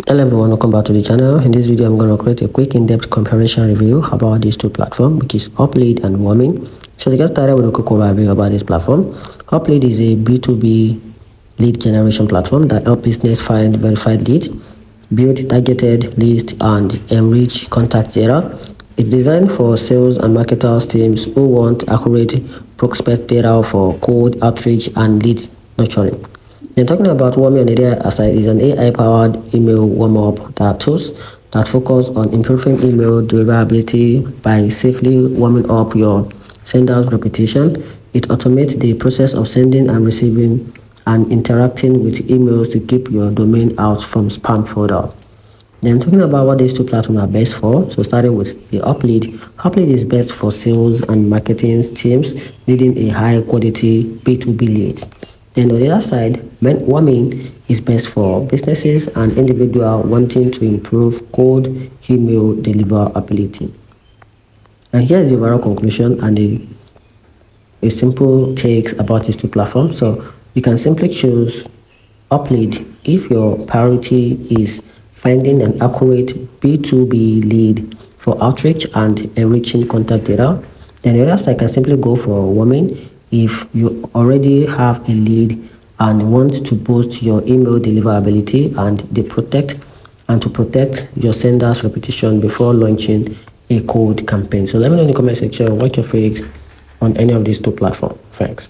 Hello everyone, welcome back to the channel. In this video I'm going to create a quick in-depth comparison review about these two platforms, which is UpLead and Warmy. So to get started with a quick overview about this platform, UpLead is a B2B lead generation platform that helps business find verified leads, build targeted lists, and enrich contact data. It's designed for sales and marketers teams who want accurate prospect data for cold outreach and lead nurturing. Then talking about Warmy on the other side is an AI-powered email warm-up tools that focus on improving email deliverability by safely warming up your sender's reputation. It automates the process of sending and receiving and interacting with emails to keep your domain out from spam folder. Then talking about what these two platforms are best for, so starting with the UpLead. UpLead is best for sales and marketing teams needing a high quality B2B leads. Then on the other side, Warmy is best for businesses and individuals wanting to improve cold email deliverability. And here's the overall conclusion and a simple takes about these two platforms. So you can simply choose UpLead if your priority is finding an accurate B2B lead for outreach and enriching contact data. Then the other side can simply go for Warmy if you already have a lead and want to boost your email deliverability and to protect your sender's reputation before launching a cold campaign. So let me know in the comment section what your favorites on any of these two platforms. Thanks.